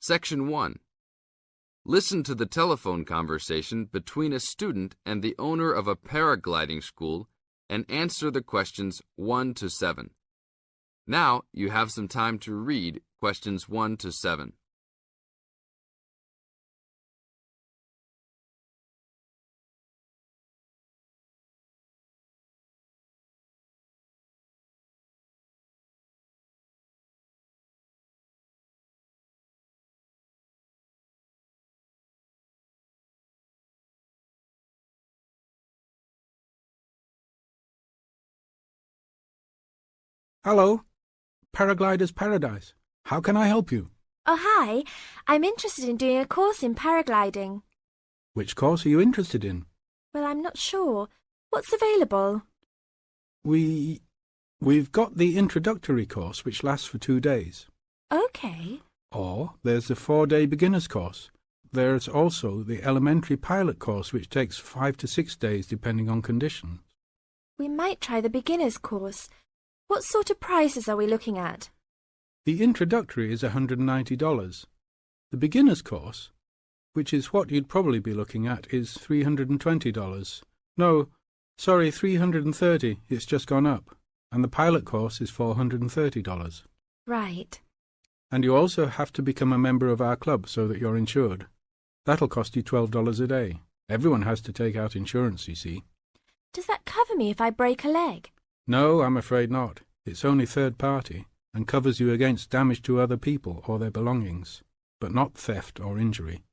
Section 1. Listen to the telephone conversation between a student and the owner of a paragliding school and answer the questions 1 to 7. Now you have some time to read questions 1 to 7. Hello, Paraglider's Paradise. How can I help you? Oh, hi. I'm interested in doing a course in paragliding. Which course are you interested in? Well, I'm not sure. What's available? We've got the introductory course, which lasts for 2 days. Okay. Or there's the 4-day beginner's course. There's also the elementary pilot course, which takes 5 to 6 days, depending on conditions. We might try the beginner's course. What sort of prices are we looking at? The introductory is $190. The beginner's course, which is what you'd probably be looking at, is $320. No, sorry, $330. It's just gone up. And the pilot course is $430. Right. And you also have to become a member of our club so that you're insured. That'll cost you $12 a day. Everyone has to take out insurance, you see. Does that cover me if I break a leg? No, I'm afraid not. It's only third party and covers you against damage to other people or their belongings, but not theft or injury.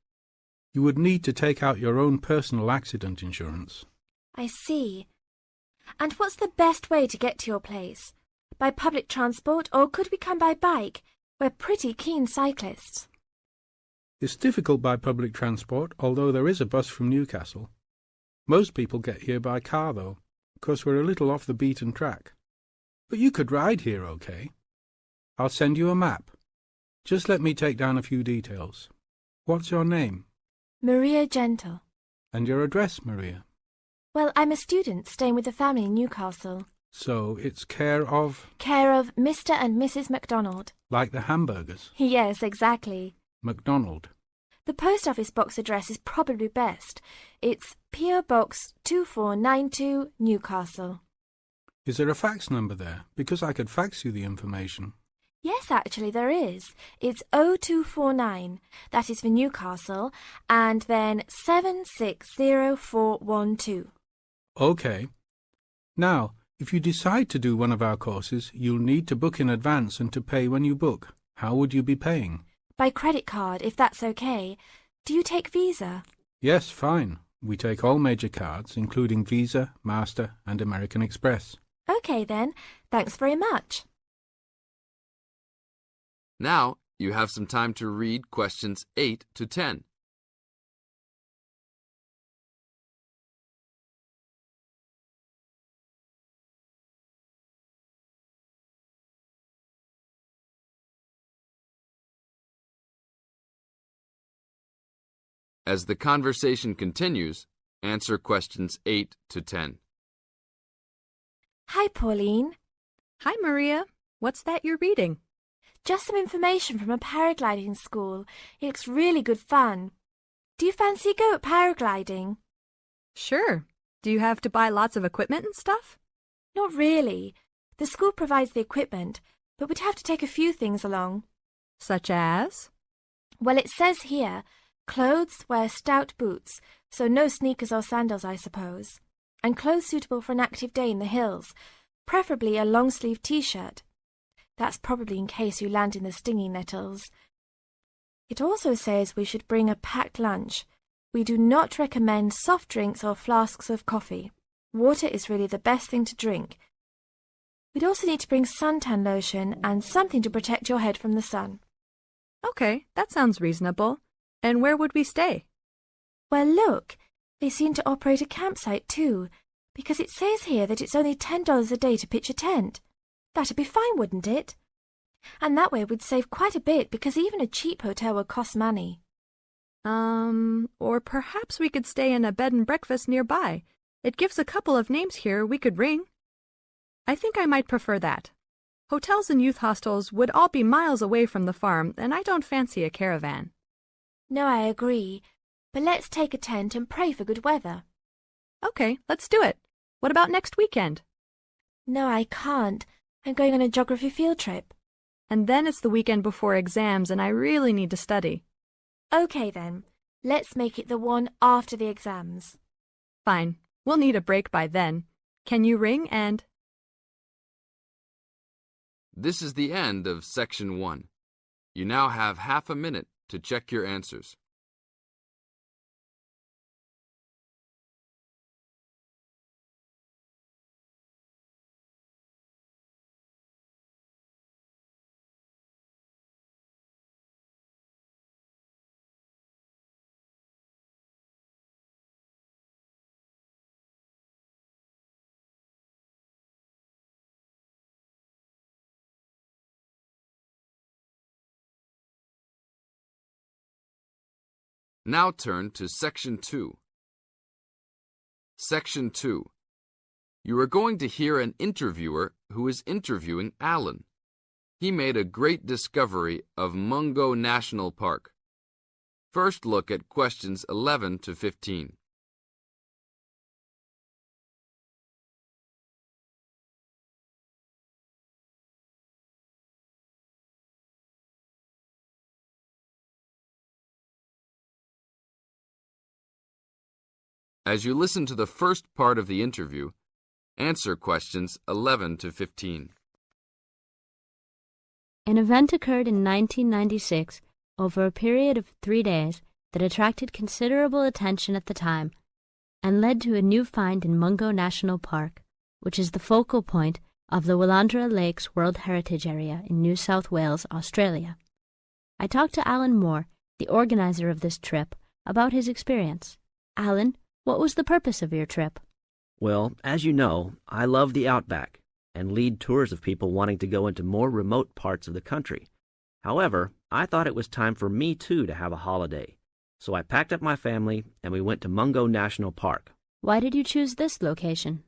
You would need to take out your own personal accident insurance. I see. And what's the best way to get to your place? By public transport, or could we come by bike? We're pretty keen cyclists. It's difficult by public transport, although there is a bus from Newcastle. Most people get here by car, though, because we're a little off the beaten track. But you could ride here, okay? I'll send you a map. Just let me take down a few details. What's your name? Maria Gentle. And your address, Maria? Well, I'm a student staying with a family in Newcastle. So it's care of... Care of Mr. and Mrs. MacDonald. Like the hamburgers? Yes, exactly. MacDonald. The post office box address is probably best. It's P.O. Box 2492, Newcastle. Is there a fax number there? Because I could fax you the information. Yes, actually there is. It's 0249. That is for Newcastle. And then 760412. Okay. Now, if you decide to do one of our courses, you'll need to book in advance and to pay when you book. How would you be paying? By credit card, if that's okay. Do you take Visa? Yes, fine. We take all major cards, including Visa, Master and American Express. Okay then. Thanks very much. Now you have some time to read questions 8 to 10. As the conversation continues, answer questions 8 to 10. Hi, Pauline. Hi, Maria. What's that you're reading? Just some information from a paragliding school. It looks really good fun. Do you fancy a go at paragliding? Sure. Do you have to buy lots of equipment and stuff? Not really. The school provides the equipment, but we'd have to take a few things along. Such as? Well, it says here, clothes wear stout boots, so no sneakers or sandals, I suppose. And clothes suitable for an active day in the hills, preferably a long-sleeved T-shirt. That's probably in case you land in the stinging nettles. It also says we should bring a packed lunch. We do not recommend soft drinks or flasks of coffee. Water is really the best thing to drink. We'd also need to bring suntan lotion and something to protect your head from the sun. Okay, that sounds reasonable. And where would we stay? Well, look, they seem to operate a campsite too, because it says here that it's only $10 a day to pitch a tent. That'd be fine, wouldn't it? And that way we'd save quite a bit, because even a cheap hotel would cost money. Or perhaps we could stay in a bed and breakfast nearby. It gives a couple of names here we could ring. I think I might prefer that. Hotels and youth hostels would all be miles away from the farm, and I don't fancy a caravan. No, I agree. But let's take a tent and pray for good weather. Okay, let's do it. What about next weekend? No, I can't. I'm going on a geography field trip. And then it's the weekend before exams, and I really need to study. Okay then. Let's make it the one after the exams. Fine. We'll need a break by then. Can you ring and... This is the end of Section 1. You now have half a minute to check your answers. Now turn to Section 2. Section 2. You are going to hear an interviewer who is interviewing Alan. He made a great discovery of Mungo National Park. First look at questions 11 to 15. As you listen to the first part of the interview, answer questions 11 to 15. An event occurred in 1996 over a period of 3 days that attracted considerable attention at the time and led to a new find in Mungo National Park, which is the focal point of the Willandra Lakes World Heritage Area in New South Wales, Australia. I talked to Alan Moore, the organizer of this trip, about his experience. Alan, what was the purpose of your trip? Well, as you know, I love the outback and lead tours of people wanting to go into more remote parts of the country. However, I thought it was time for me too to have a holiday. So I packed up my family and we went to Mungo National Park. Why did you choose this location?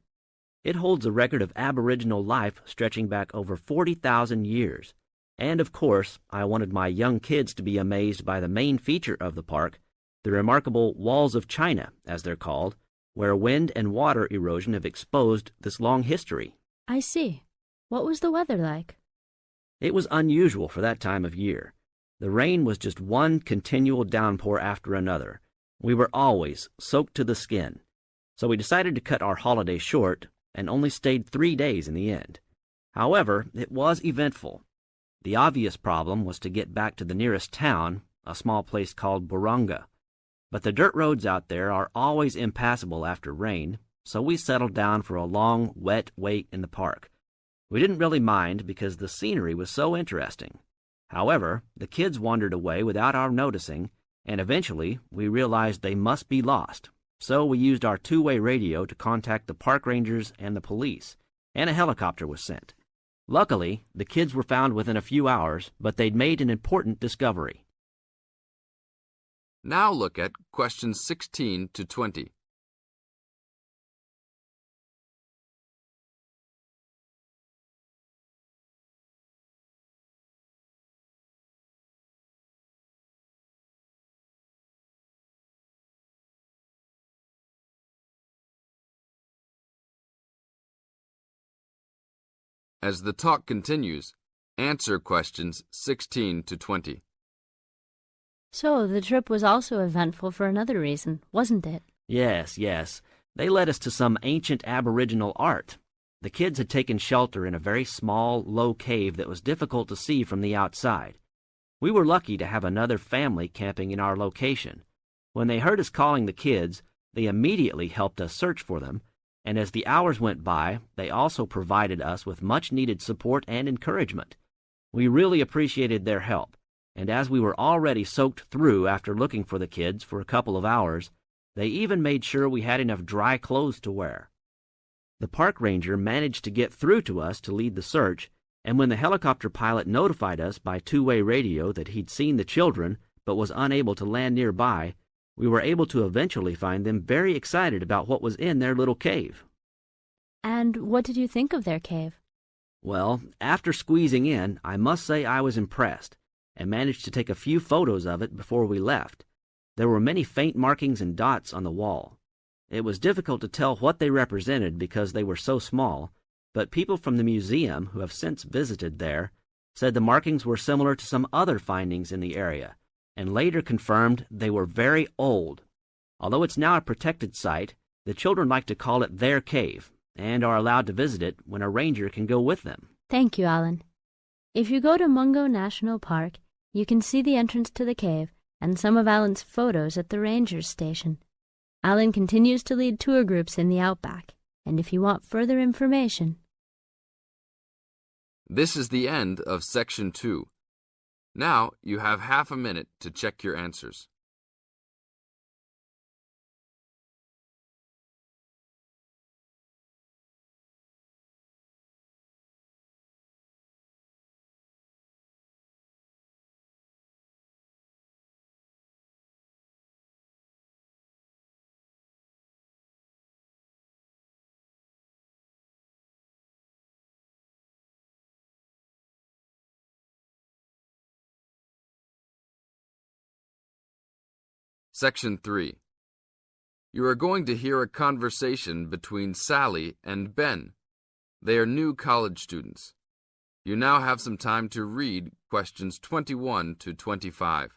It holds a record of Aboriginal life stretching back over 40,000 years. And of course, I wanted my young kids to be amazed by the main feature of the park, the remarkable Walls of China, as they're called, where wind and water erosion have exposed this long history. I see. What was the weather like? It was unusual for that time of year. The rain was just one continual downpour after another. We were always soaked to the skin. So we decided to cut our holiday short and only stayed 3 days in the end. However, it was eventful. The obvious problem was to get back to the nearest town, a small place called Burunga. But the dirt roads out there are always impassable after rain, so we settled down for a long, wet wait in the park. We didn't really mind because the scenery was so interesting. However, the kids wandered away without our noticing, and eventually we realized they must be lost. So we used our two-way radio to contact the park rangers and the police, and a helicopter was sent. Luckily, the kids were found within a few hours, but they'd made an important discovery. Now look at questions 16 to 20. As the talk continues, answer questions 16 to 20. So, the trip was also eventful for another reason, wasn't it? Yes. They led us to some ancient Aboriginal art. The kids had taken shelter in a very small, low cave that was difficult to see from the outside. We were lucky to have another family camping in our location. When they heard us calling the kids, they immediately helped us search for them, and as the hours went by, they also provided us with much-needed support and encouragement. We really appreciated their help, and as we were already soaked through after looking for the kids for a couple of hours, they even made sure we had enough dry clothes to wear. The park ranger managed to get through to us to lead the search, and when the helicopter pilot notified us by two-way radio that he'd seen the children but was unable to land nearby, we were able to eventually find them very excited about what was in their little cave. And what did you think of their cave? Well, after squeezing in, I must say I was impressed, and managed to take a few photos of it before we left. There were many faint markings and dots on the wall. It was difficult to tell what they represented because they were so small, but people from the museum who have since visited there said the markings were similar to some other findings in the area, and later confirmed they were very old. Although it's now a protected site, the children like to call it their cave, and are allowed to visit it when a ranger can go with them. Thank you, Alan. If you go to Mungo National Park, you can see the entrance to the cave and some of Alan's photos at the ranger's station. Alan continues to lead tour groups in the outback, and if you want further information... This is the end of Section 2. Now you have half a minute to check your answers. Section 3. You are going to hear a conversation between Sally and Ben. They are new college students. You now have some time to read questions 21 to 25.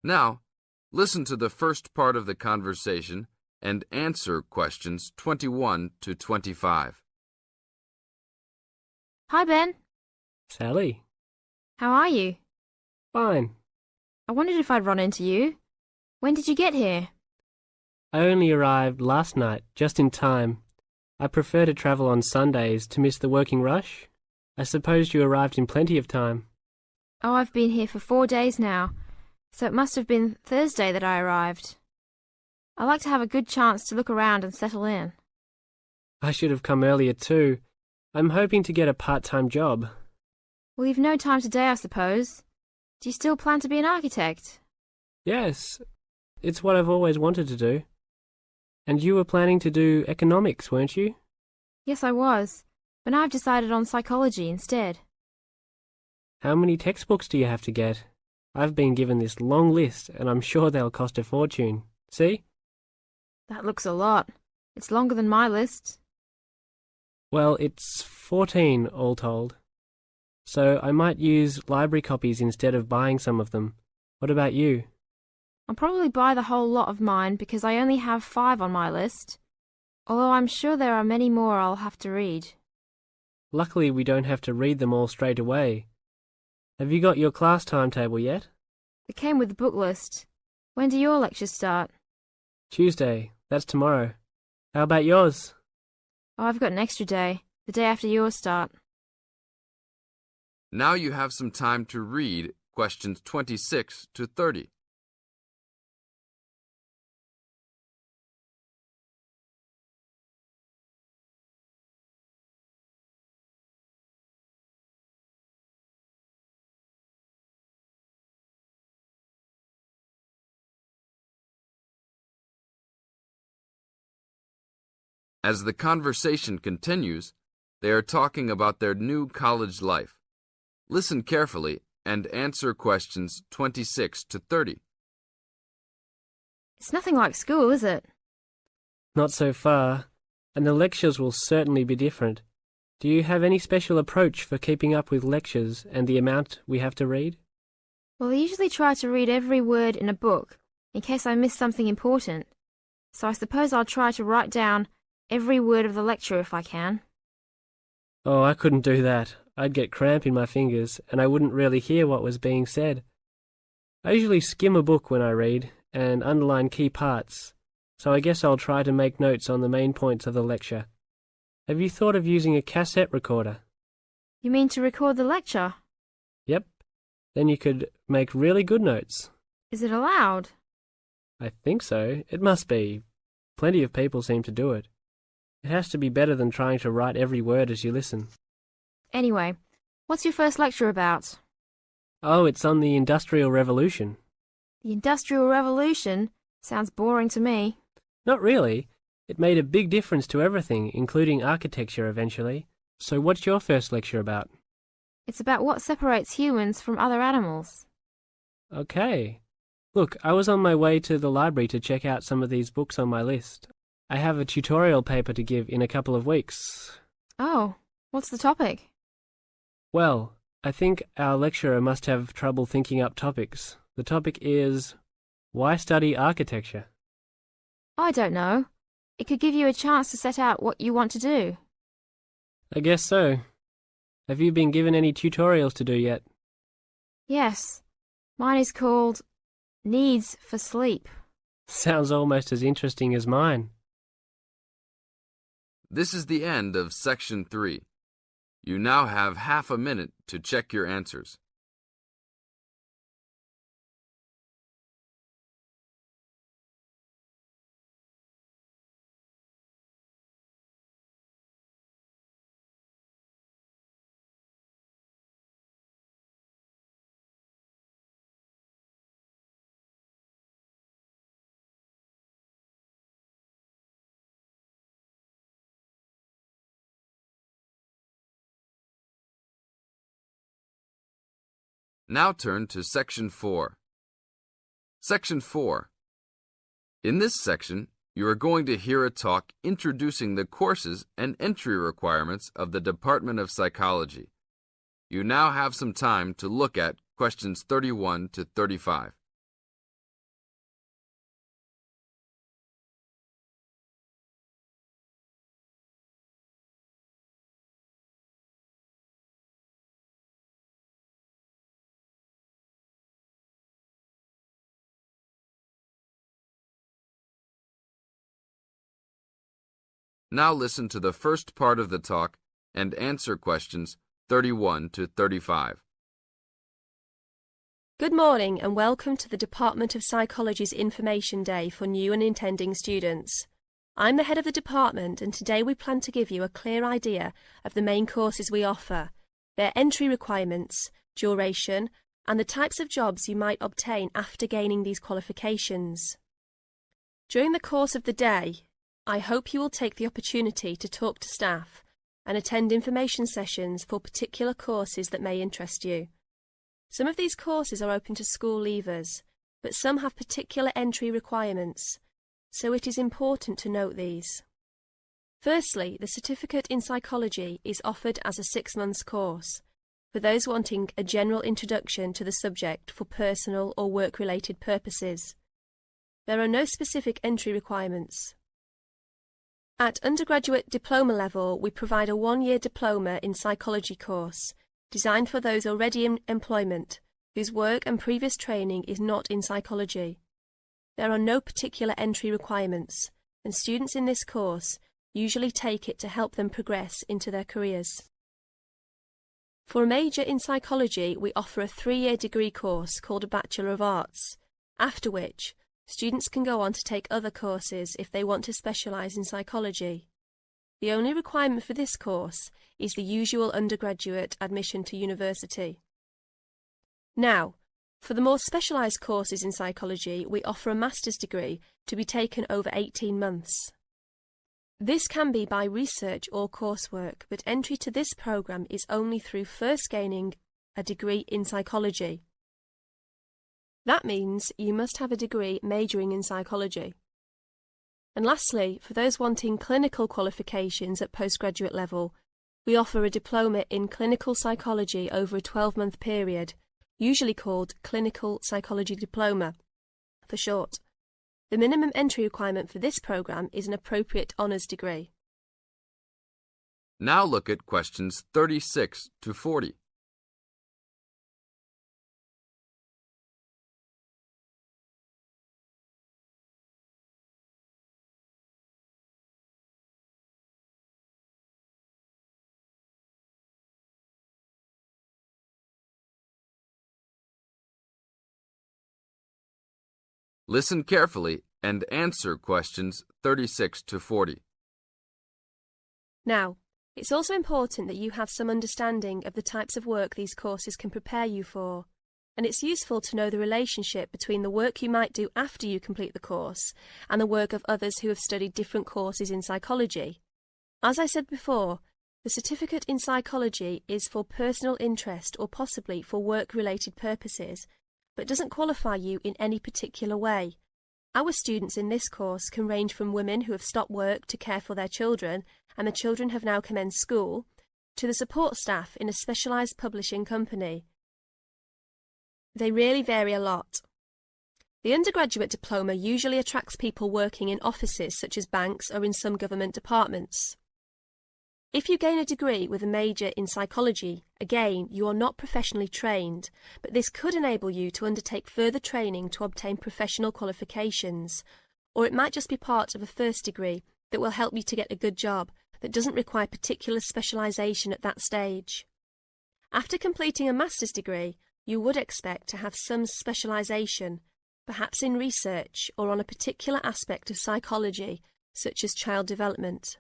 Now, listen to the first part of the conversation and answer questions 21 to 25. Hi, Ben. Sally. How are you? Fine. I wondered if I'd run into you. When did you get here? I only arrived last night, just in time. I prefer to travel on Sundays to miss the working rush. I suppose you arrived in plenty of time. Oh, I've been here for 4 days now, so it must have been Thursday that I arrived. I like to have a good chance to look around and settle in. I should have come earlier too. I'm hoping to get a part-time job. Well, you've no time today, I suppose. Do you still plan to be an architect? Yes, it's what I've always wanted to do. And you were planning to do economics, weren't you? Yes, I was, but now I've decided on psychology instead. How many textbooks do you have to get? I've been given this long list, and I'm sure they'll cost a fortune. See? That looks a lot. It's longer than my list. Well, it's 14 all told. So I might use library copies instead of buying some of them. What about you? I'll probably buy the whole lot of mine because I only have 5 on my list, although I'm sure there are many more I'll have to read. Luckily, we don't have to read them all straight away. Have you got your class timetable yet? It came with the book list. When do your lectures start? Tuesday. That's tomorrow. How about yours? Oh, I've got an extra day, the day after yours start. Now you have some time to read questions 26 to 30. As the conversation continues, they are talking about their new college life. Listen carefully and answer questions 26 to 30. It's nothing like school, is it? Not so far, and the lectures will certainly be different. Do you have any special approach for keeping up with lectures and the amount we have to read? Well, I usually try to read every word in a book, in case I miss something important. So I suppose I'll try to write down every word of the lecture if I can. Oh, I couldn't do that. I'd get cramp in my fingers, and I wouldn't really hear what was being said. I usually skim a book when I read, and underline key parts, so I guess I'll try to make notes on the main points of the lecture. Have you thought of using a cassette recorder? You mean to record the lecture? Yep. Then you could make really good notes. Is it allowed? I think so. It must be. Plenty of people seem to do it. It has to be better than trying to write every word as you listen. Anyway, what's your first lecture about? Oh, it's on the Industrial Revolution. The Industrial Revolution? Sounds boring to me. Not really. It made a big difference to everything, including architecture eventually. So what's your first lecture about? It's about what separates humans from other animals. Okay. Look, I was on my way to the library to check out some of these books on my list. I have a tutorial paper to give in a couple of weeks. Oh, what's the topic? Well, I think our lecturer must have trouble thinking up topics. The topic is, why study architecture? I don't know. It could give you a chance to set out what you want to do. I guess so. Have you been given any tutorials to do yet? Yes. Mine is called Needs for Sleep. Sounds almost as interesting as mine. This is the end of Section 3. You now have half a minute to check your answers. Now turn to Section 4. Section 4. In this section, you are going to hear a talk introducing the courses and entry requirements of the Department of Psychology. You now have some time to look at questions 31 to 35. Now listen to the first part of the talk and answer questions 31 to 35. Good morning and welcome to the Department of Psychology's Information Day for new and intending students. I'm the head of the department and today we plan to give you a clear idea of the main courses we offer, their entry requirements, duration, and the types of jobs you might obtain after gaining these qualifications. During the course of the day, I hope you will take the opportunity to talk to staff and attend information sessions for particular courses that may interest you. Some of these courses are open to school leavers, but some have particular entry requirements, so it is important to note these. Firstly, the Certificate in Psychology is offered as a 6-month course for those wanting a general introduction to the subject for personal or work-related purposes. There are no specific entry requirements. At undergraduate diploma level, we provide a 1-year diploma in psychology course, designed for those already in employment, whose work and previous training is not in psychology. There are no particular entry requirements, and students in this course usually take it to help them progress into their careers. For a major in psychology, we offer a 3-year degree course called a Bachelor of Arts, after which students can go on to take other courses if they want to specialise in psychology. The only requirement for this course is the usual undergraduate admission to university. Now, for the more specialised courses in psychology, we offer a master's degree to be taken over 18 months. This can be by research or coursework, but entry to this programme is only through first gaining a degree in psychology. That means you must have a degree majoring in psychology. And lastly, for those wanting clinical qualifications at postgraduate level, we offer a diploma in clinical psychology over a 12-month period, usually called Clinical Psychology Diploma, for short. The minimum entry requirement for this programme is an appropriate honours degree. Now look at questions 36 to 40. Listen carefully and answer questions 36 to 40. Now, it's also important that you have some understanding of the types of work these courses can prepare you for, and it's useful to know the relationship between the work you might do after you complete the course and the work of others who have studied different courses in psychology. As I said before, the certificate in psychology is for personal interest or possibly for work-related purposes, but doesn't qualify you in any particular way. Our students in this course can range from women who have stopped work to care for their children and the children have now commenced school, to the support staff in a specialised publishing company. They really vary a lot. The undergraduate diploma usually attracts people working in offices such as banks or in some government departments. If you gain a degree with a major in psychology, again, you are not professionally trained, but this could enable you to undertake further training to obtain professional qualifications, or it might just be part of a first degree that will help you to get a good job that doesn't require particular specialisation at that stage. After completing a master's degree, you would expect to have some specialisation, perhaps in research or on a particular aspect of psychology, such as child development.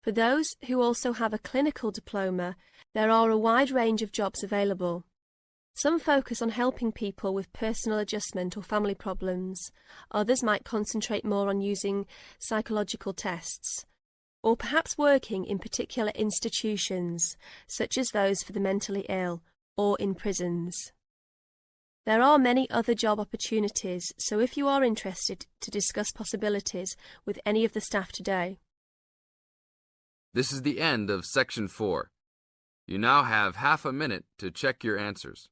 For those who also have a clinical diploma, there are a wide range of jobs available. Some focus on helping people with personal adjustment or family problems. Others might concentrate more on using psychological tests, or perhaps working in particular institutions, such as those for the mentally ill, or in prisons. There are many other job opportunities, so if you are interested to discuss possibilities with any of the staff today. This is the end of Section 4. You now have half a minute to check your answers.